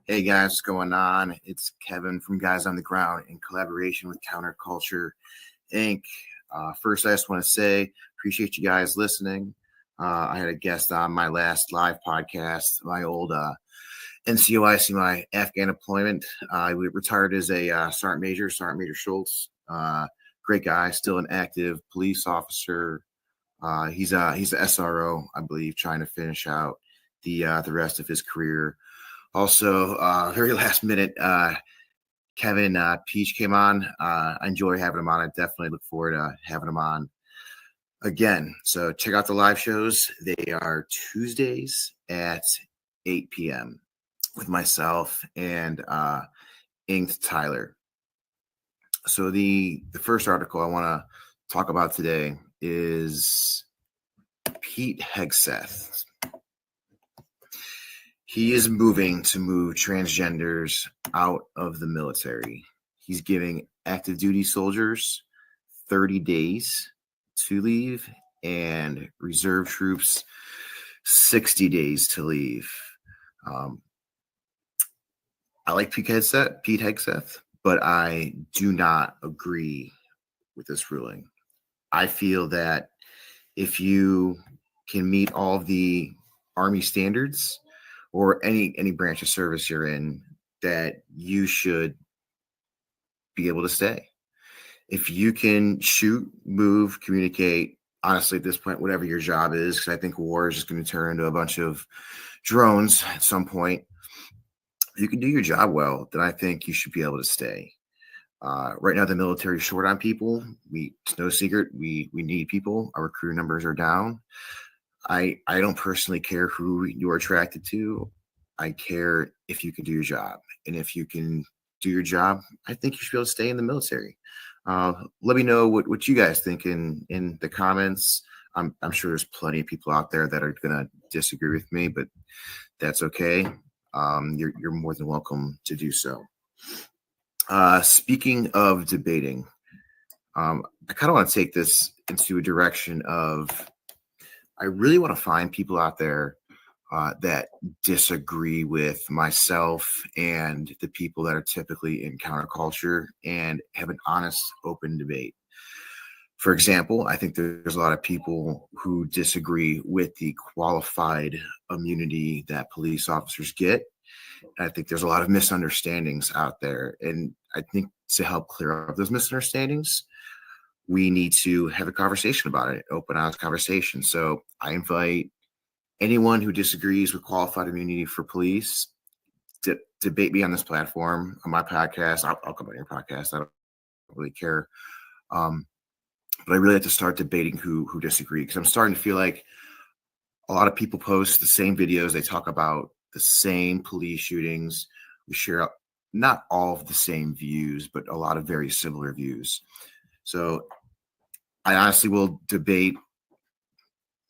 Hey guys, what's going on? It's Kevin from Guys on the Ground in collaboration with Counterculture Inc. First, I just want to say, appreciate you guys listening. I had a guest on my last live podcast, my old NCOIC, my Afghan deployment. I retired as a Sergeant Major Schultz. Great guy, still an active police officer. He's a SRO, I believe, trying to finish out the rest of his career. Also, very last minute, Kevin Peach came on. I enjoy having him on. I definitely look forward to having him on again. So check out the live shows. They are Tuesdays at 8 p.m. with myself and Inked Tyler. So the first article I want to talk about today is Pete Hegseth. He is moving to move transgenders out of the military. He's giving active duty soldiers 30 days to leave and reserve troops 60 days to leave. I like Pete Hegseth, but I do not agree with this ruling. I feel that if you can meet all of the Army standards or any branch of service you're in, that you should be able to stay. If you can shoot, move, communicate, honestly, at this point, whatever your job is, because I think war is just going to turn into a bunch of drones at some point. If you can do your job well, then I think you should be able to stay. Right now, the military is short on people. It's no secret. We need people. Our recruit numbers are down. I don't personally care who you're attracted to. I care if you can do your job. And if you can do your job, I think you should be able to stay in the military. Let me know what you guys think in the comments. I'm sure there's plenty of people out there that are going to disagree with me, but that's okay. You're more than welcome to do so. Speaking of debating, I kind of want to take this into a direction of, I really want to find people out there that disagree with myself and the people that are typically in counterculture and have an honest, open debate. For example, I think there's a lot of people who disagree with the qualified immunity that police officers get. I think there's a lot of misunderstandings out there. And I think to help clear up those misunderstandings, we need to have a conversation about it, open, honest conversation. So I invite anyone who disagrees with qualified immunity for police to debate me on this platform, on my podcast. I'll come on your podcast. I don't really care. But I really have to start debating who disagree, because I'm starting to feel like a lot of people post the same videos. They talk about the same police shootings. We share not all of the same views, but a lot of very similar views. So I honestly will debate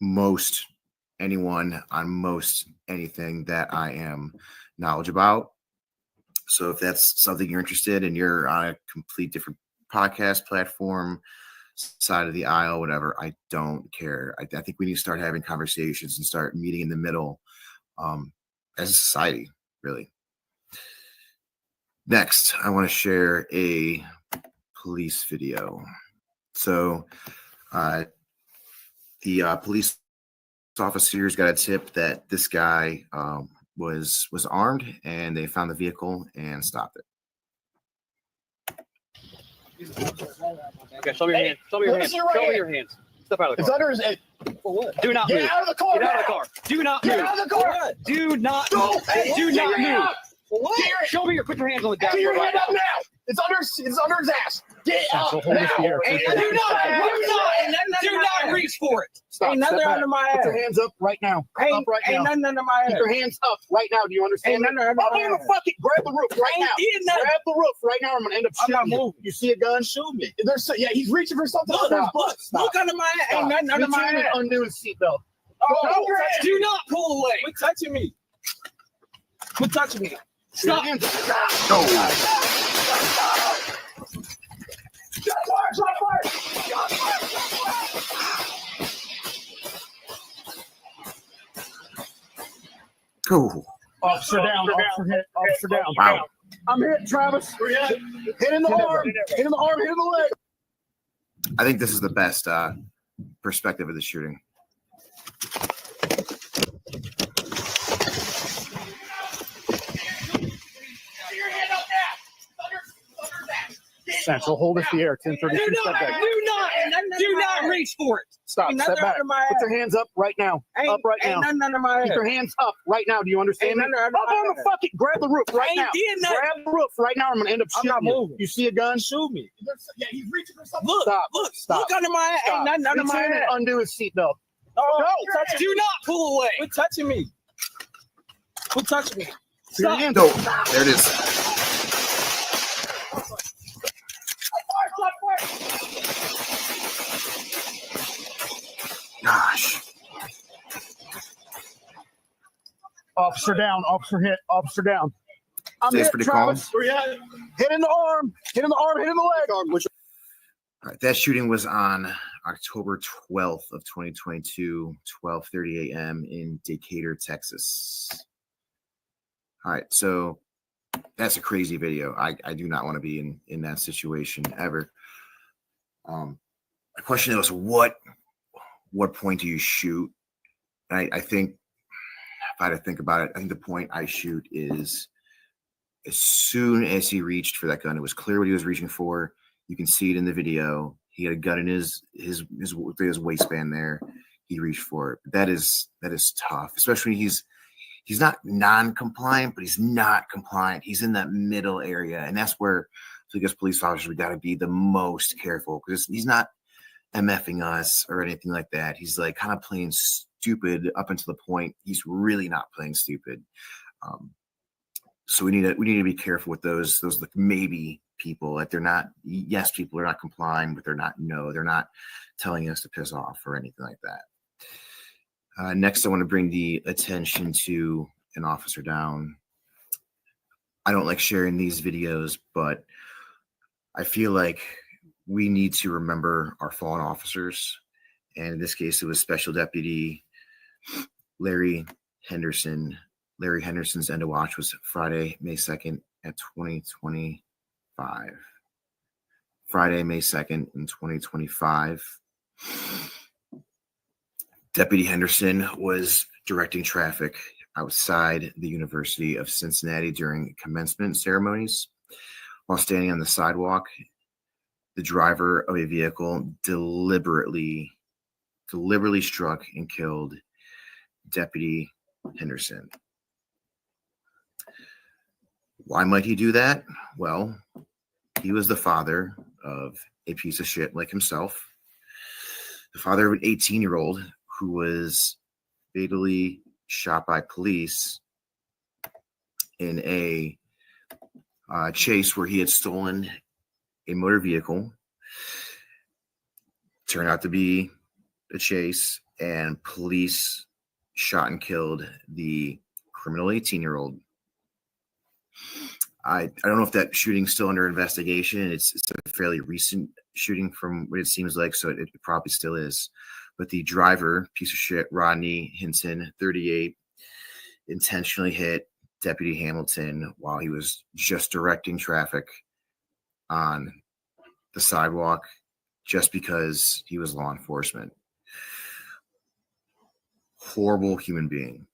most anyone on most anything that I am knowledgeable about. So if that's something you're interested in, you're on a complete different podcast platform, side of the aisle, whatever, I don't care. I think we need to start having conversations and start meeting in the middle as a society, really. Next, I want to share a police video. So the police officers got a tip that this guy was armed, and they found the vehicle and stopped it. Okay, show me your hands. Show me your hands. Show me your hands. Step out of the car. It's under his head. For what? Do not move. Get out of the car. Get out of the car. Do not move. Get out of the car. Do not move. Don't. Do not move. For what? Show me your. Put your hands on the Get your dashboard. hand up now. It's under his ass. Get up now. Do not reach for it. Stop. Ain't nothing under my Put ass. your hands up right now. Ain't, Up right ain't now. nothing under my ass. Keep your hands up right now. Do you understand? Ain't nothing under I'm my gonna ass. fucking grab the roof right Ain't now. did nothing. Grab the roof right now. I'm gonna end up I'm shooting not you. moving. You see a gun? Shoot me. Yeah, he's reaching for something. Look, there's blood. Stop. Look under my ass. Stop. Ain't nothing under Reach my in and ass. undo his seatbelt. Oh, Do not pull away. quit touching me. Quit touching me. Stop. Hands up. Go. Shot fire. Cool. Officer down. Officer hit. Officer down. Wow. I'm hit, Travis. Hit in the arm. Hit in the arm. Hit in the leg. I think this is the best perspective of the shooting. Central, hold us the air. 1032. Step back. Do not reach for it. Stop. Ain't Step nothing back. under my Put ass. your hands up right now. Up right now. Ain't nothing under my Keep ass. your hands up right now. Do you understand me? Ain't Up nothing under on my the ass. fucking grab the roof right Ain't now. did nothing. Grab the roof right now. I'm gonna end up I'm shooting not you. moving. You see a gun? Shoot me. Yeah, he's reaching for something. Look, Stop. look, Stop. look under my ass. Stop. Ain't nothing under Reach my in and ass. undo his seatbelt. No, touch do not pull away. Quit touching me. Quit touching me. Put your Stop. hands No, up. there it is. Gosh. Officer down. Officer hit. Officer down. I'm Stays hit, pretty Travis. calm. Hit in the arm. Hit in the arm. Hit in the leg. All right, that shooting was on October 12th of 2022, 12:30 a.m. in Decatur, Texas. All right, so that's a crazy video. I do not want to be in that situation ever. The question was, what point do you shoot? I think if I had to think about it, I think the point I shoot is as soon as he reached for that gun. It was clear what he was reaching for. You can see it in the video. He had a gun in his waistband there. He reached for it. That is tough, especially when he's not non-compliant, but he's not compliant. He's in that middle area, and that's where I guess police officers, we got to be the most careful, because he's not MFing us or anything like that. He's like kind of playing stupid up until the point he's really not playing stupid. So we need to be careful with those like maybe people. Like they're not, yes, people are not complying, but they're not telling us to piss off or anything like that. Next, I want to bring the attention to an officer down. I don't like sharing these videos, but I feel like we need to remember our fallen officers. And in this case, it was Special Deputy Larry Henderson. Larry Henderson's end of watch was Friday, May 2nd at 2025. Friday, May 2nd in 2025. Deputy Henderson was directing traffic outside the University of Cincinnati during commencement ceremonies. While standing on the sidewalk, the driver of a vehicle deliberately struck and killed Deputy Henderson. Why might he do that? Well, he was the father of a piece of shit like himself, the father of an 18-year-old who was fatally shot by police in a chase where he had stolen a motor vehicle. Turned out to be a chase, and police shot and killed the criminal 18-year-old. I don't know if that shooting's still under investigation. It's a fairly recent shooting from what it seems like, so it probably still is. But the driver, piece of shit, Rodney Hinton, 38, intentionally hit Deputy Hamilton while he was just directing traffic on the sidewalk just because he was law enforcement. Horrible human being.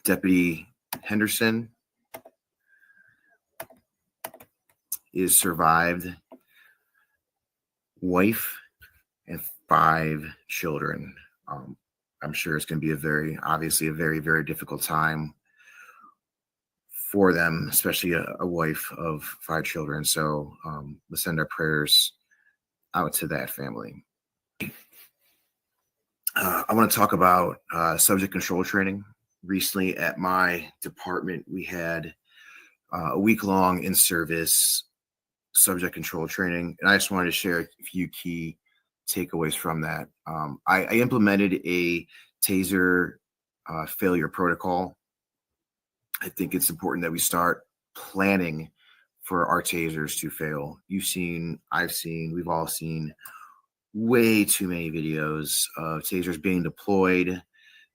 Deputy Henderson is survived wife and 5 children. I'm sure it's going to be obviously a very, very difficult time for them, especially a wife of 5 children. So let's send our prayers out to that family. I want to talk about subject control training. Recently at my department, we had a week-long in-service subject control training, and I just wanted to share a few key takeaways from that. I implemented a taser failure protocol. I think it's important that we start planning for our tasers to fail. You've seen, I've seen, we've all seen way too many videos of tasers being deployed.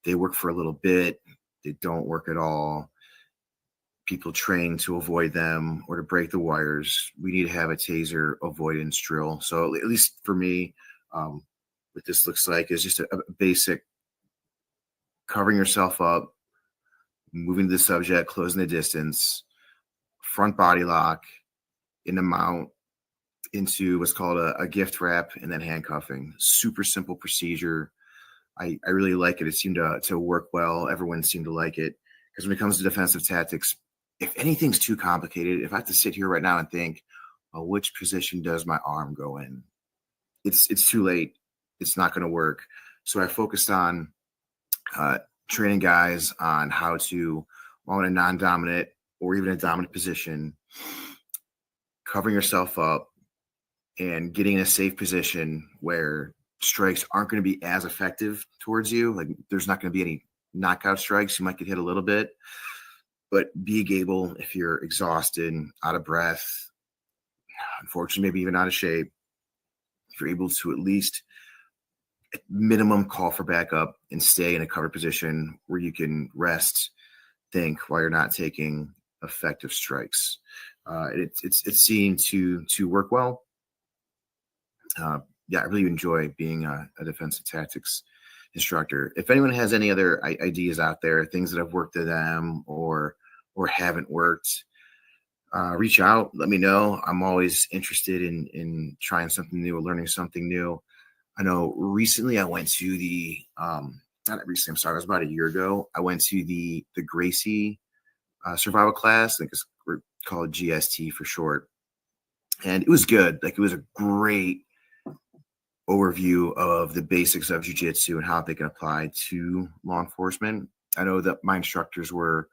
They work for a little bit, They don't work at all. People train to avoid them or to break the wires. We need to have a taser avoidance drill. So at least for me, what this looks like is just a basic covering yourself up, moving the subject, closing the distance, front body lock, in the mount, into what's called a gift wrap, and then handcuffing. Super simple procedure. I really like it. It seemed to work well. Everyone seemed to like it. Because when it comes to defensive tactics, if anything's too complicated, if I have to sit here right now and think, well, which position does my arm go in? It's too late. It's not going to work. So I focused on training guys on how to, while in a non-dominant or even a dominant position, covering yourself up and getting in a safe position where strikes aren't going to be as effective towards you. Like there's not going to be any knockout strikes. You might get hit a little bit, but being able, if you're exhausted, out of breath, unfortunately, maybe even out of shape, if you're able to at least at minimum call for backup and stay in a cover position where you can rest, think while you're not taking effective strikes. It's seen to work well. Yeah, I really enjoy being a defensive tactics instructor. If anyone has any other ideas out there, things that have worked to them or haven't worked, reach out, let me know. I'm always interested in trying something new or learning something new. I know recently I went to not recently, I'm sorry, it was about a year ago. I went to the Gracie survival class. I think it's called GST for short. And it was good. Like it was a great overview of the basics of jiu-jitsu and how they can apply to law enforcement. I know that my instructors were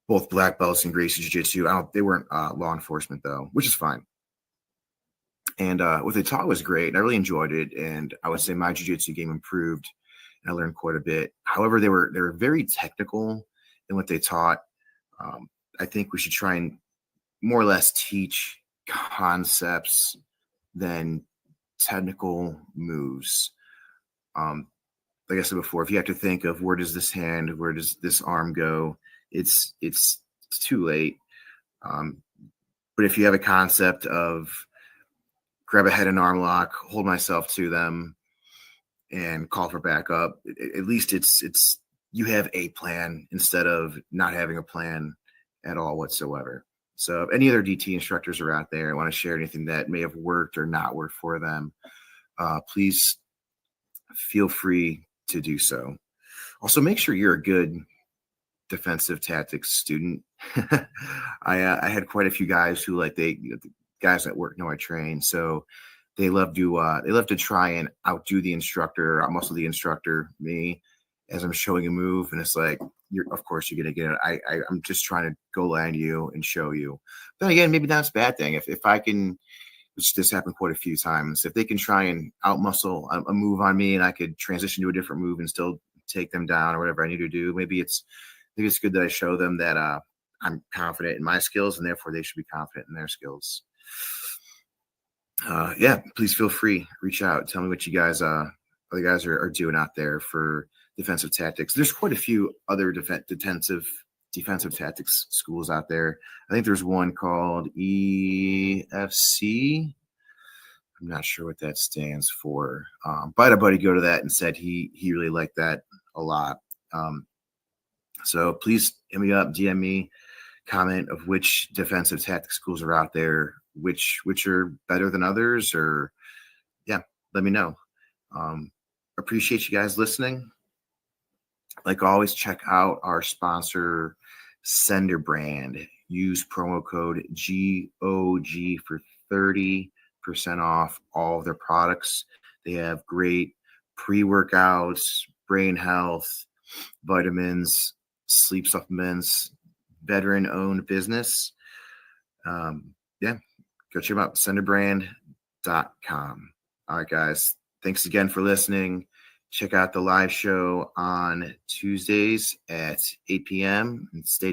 both black belts in Gracie Jiu-Jitsu. They weren't law enforcement though, which is fine. And what they taught was great. And I really enjoyed it. And I would say my jiu-jitsu game improved and I learned quite a bit. However, they were very technical in what they taught. I think we should try and more or less teach concepts than technical moves. Like I said before, if you have to think of where does this hand, where does this arm go, it's too late. But if you have a concept of grab a head and arm lock, hold myself to them, and call for backup, at least it's you have a plan instead of not having a plan at all whatsoever. So if any other DT instructors are out there and want to share anything that may have worked or not worked for them, please feel free to do so. Also, make sure you're a good defensive tactics student. I had quite a few guys who the guys at work know I train, so they love to try and outdo the instructor, outmuscle the instructor, me, as I'm showing a move, and it's like, of course you're gonna get it. I'm just trying to go land you and show you. Then again, maybe that's a bad thing. If I can, which this happened quite a few times, if they can try and outmuscle a move on me, and I could transition to a different move and still take them down or whatever I need to do, maybe it's good that I show them that I'm confident in my skills, and therefore they should be confident in their skills. Yeah, please feel free, reach out, tell me what you guys are doing out there for defensive tactics. There's quite a few other defensive tactics schools out there. I think there's one called EFC. I'm not sure what that stands for, but I had a buddy go to that and said he really liked that a lot. So please hit me up, DM me, comment of which defensive tactics schools are out there, which are better than others, or yeah, let me know. Appreciate you guys listening. Like always, check out our sponsor, Sender Brand. Use promo code GOG for 30% off all of their products. They have great pre-workouts, brain health, vitamins, sleep supplements, veteran-owned business. Yeah, go check them out, senderbrand.com. All right, guys. Thanks again for listening. Check out the live show on Tuesdays at 8 p.m. and stay tuned.